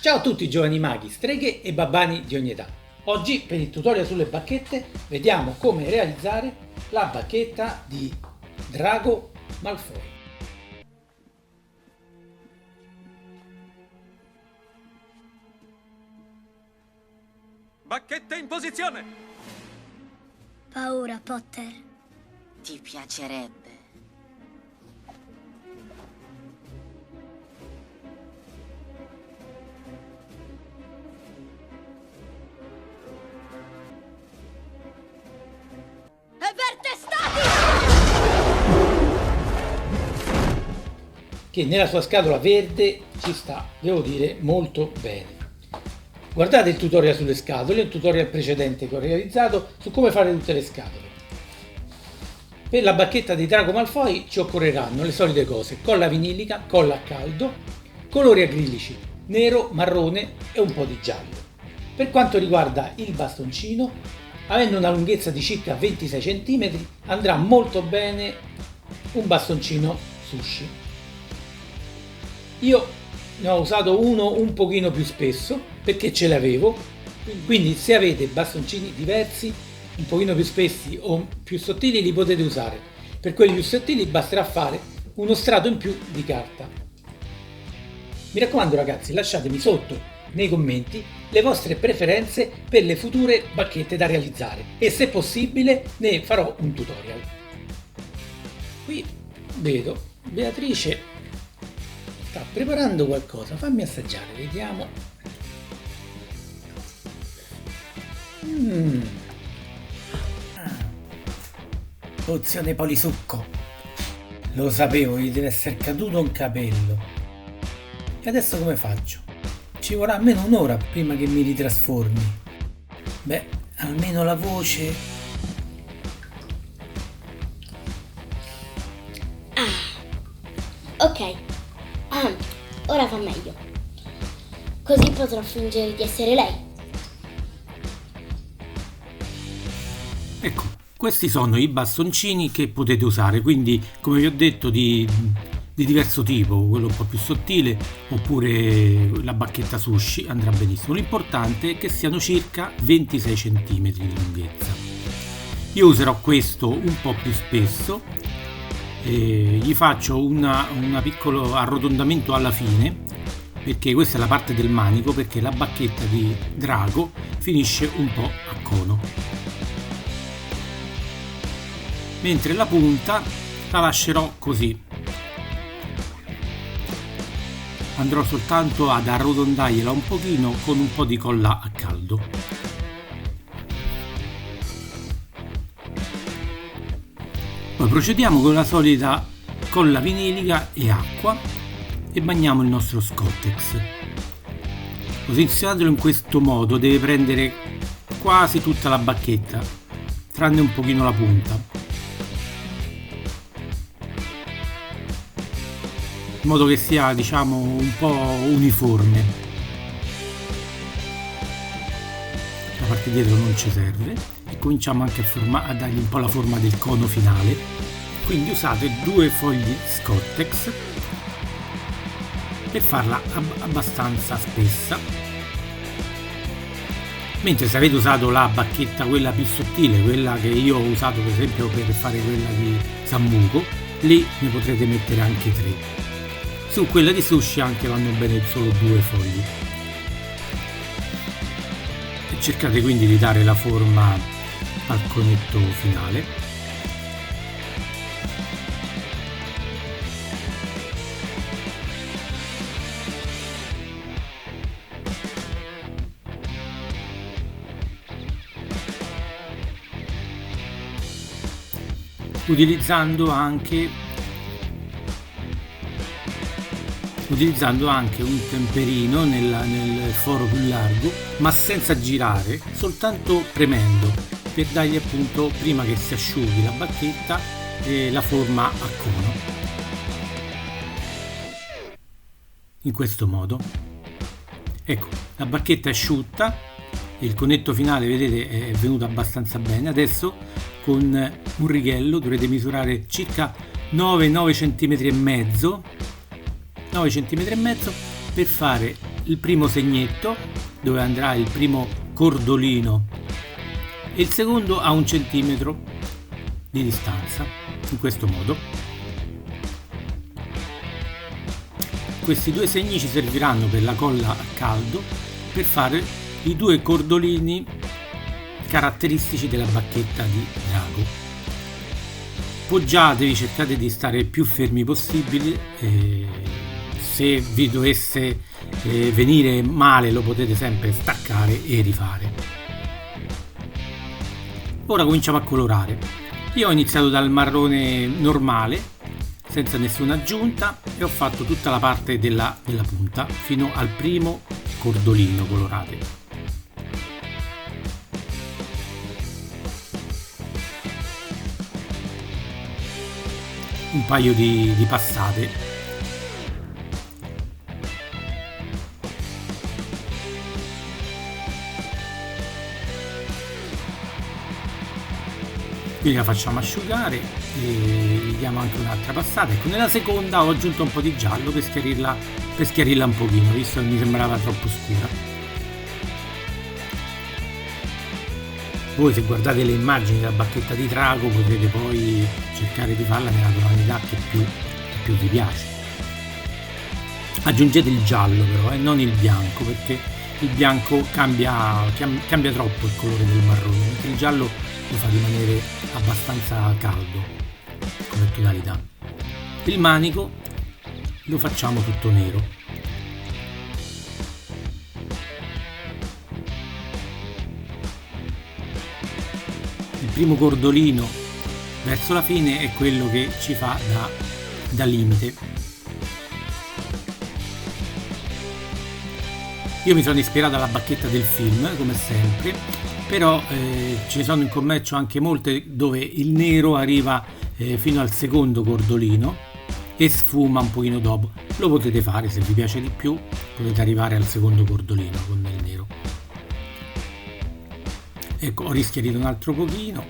Ciao a tutti giovani maghi, streghe e babbani di ogni età. Oggi per il tutorial sulle bacchette vediamo come realizzare la bacchetta di Drago Malfoy. Bacchette in posizione! Paura, Potter. Ti piacerebbe. E per testati! Che nella sua scatola verde ci sta, devo dire, molto bene. Guardate il tutorial sulle scatole, il tutorial precedente che ho realizzato su come fare tutte le scatole. Per la bacchetta di Drago Malfoy ci occorreranno le solite cose: colla vinilica, colla a caldo, colori acrilici, nero, marrone e un po' di giallo. Per quanto riguarda il bastoncino, avendo una lunghezza di circa 26 cm, andrà molto bene un bastoncino sushi. Io ne ho usato uno un pochino più spesso perché ce l'avevo, quindi se avete bastoncini diversi, un pochino più spessi o più sottili, li potete usare. Per quelli più sottili basterà fare uno strato in più di carta. Mi raccomando ragazzi, lasciatemi sotto nei commenti le vostre preferenze per le future bacchette da realizzare e se possibile ne farò un tutorial. Qui vedo Beatrice sta preparando qualcosa, fammi assaggiare, vediamo. Pozione polisucco. Lo sapevo, gli deve essere caduto un capello. E adesso come faccio? Ci vorrà almeno un'ora prima che mi ritrasformi. Beh, almeno la voce. Ok. Ora va meglio. Così potrò fingere di essere lei. Ecco, questi sono i bastoncini che potete usare, quindi come vi ho detto di diverso tipo, quello un po' più sottile oppure la bacchetta sushi andrà benissimo. L'importante è che siano circa 26 cm di lunghezza. Io userò questo un po' più spesso, gli faccio un piccolo arrotondamento alla fine perché questa è la parte del manico, perché la bacchetta di Drago finisce un po' a cono, mentre la punta la lascerò così. Andrò soltanto ad arrotondargliela un pochino con un po' di colla a caldo. Poi procediamo con la solita colla vinilica e acqua e bagniamo il nostro Scottex. Posizionatelo in questo modo, deve prendere quasi tutta la bacchetta, tranne un pochino la punta, in modo che sia, diciamo, un po' uniforme. La parte dietro non ci serve e cominciamo anche a dargli un po' la forma del cono finale. Quindi usate 2 fogli Scottex per farla abbastanza spessa, mentre se avete usato la bacchetta quella più sottile, quella che io ho usato per esempio per fare quella di Sammuco, lì ne potrete mettere anche 3. Su quella di sushi anche vanno bene solo 2 fogli. E cercate quindi di dare la forma al conetto finale. Utilizzando anche un temperino nel foro più largo, ma senza girare, soltanto premendo per dargli appunto, prima che si asciughi la bacchetta, la forma a cono, in questo modo. Ecco, la bacchetta è asciutta, il conetto finale vedete è venuto abbastanza bene. Adesso con un righello dovrete misurare circa 9 cm e mezzo per fare il primo segnetto dove andrà il primo cordolino e il secondo a 1 centimetro di distanza, in questo modo. Questi due segni ci serviranno per la colla a caldo per fare i 2 cordolini caratteristici della bacchetta di drago. Poggiatevi, cercate di stare più fermi possibile, se vi dovesse venire male lo potete sempre staccare e rifare. Ora cominciamo a colorare. Io ho iniziato dal marrone normale senza nessuna aggiunta e ho fatto tutta la parte della punta fino al primo cordolino colorato. Un paio di passate. Quindi la facciamo asciugare e gli diamo anche un'altra passata. Ecco, nella seconda ho aggiunto un po' di giallo per schiarirla un pochino, visto che mi sembrava troppo scura. Voi, se guardate le immagini della bacchetta di drago, potete poi cercare di farla nella tonalità che più vi piace. Aggiungete il giallo però e non il bianco, perché il bianco cambia troppo il colore del marrone, mentre il giallo lo fa rimanere abbastanza caldo come tonalità. Il manico lo facciamo tutto nero. Il primo cordolino verso la fine è quello che ci fa da limite. Io mi sono ispirato alla bacchetta del film, come sempre, però ci sono in commercio anche molte dove il nero arriva fino al secondo cordolino e sfuma un pochino dopo. Lo potete fare, se vi piace di più potete arrivare al secondo cordolino con il nero. Ecco, ho rischiarito un altro pochino.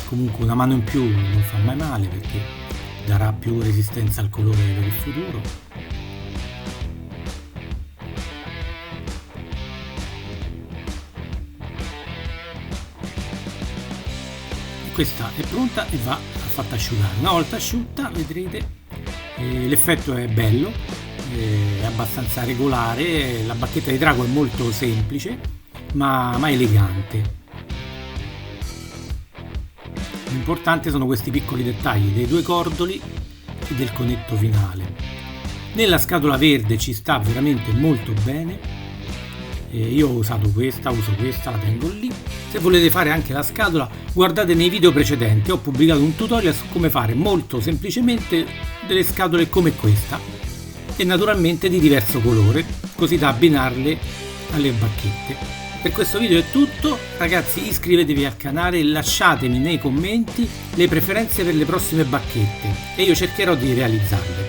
Comunque una mano in più non fa mai male, perché darà più resistenza al colore per il futuro. Questa è pronta e va fatta asciugare. Una volta asciutta, vedrete, l'effetto è bello, è abbastanza regolare. La bacchetta di drago è molto semplice ma elegante. L'importante sono questi piccoli dettagli dei 2 cordoli e del conetto finale. Nella scatola verde ci sta veramente molto bene. Io ho uso questa, la tengo lì. Se volete fare anche la scatola, guardate nei video precedenti, ho pubblicato un tutorial su come fare molto semplicemente delle scatole come questa e naturalmente di diverso colore, così da abbinarle alle bacchette. Per questo video è tutto, ragazzi, iscrivetevi al canale e lasciatemi nei commenti le preferenze per le prossime bacchette e io cercherò di realizzarle.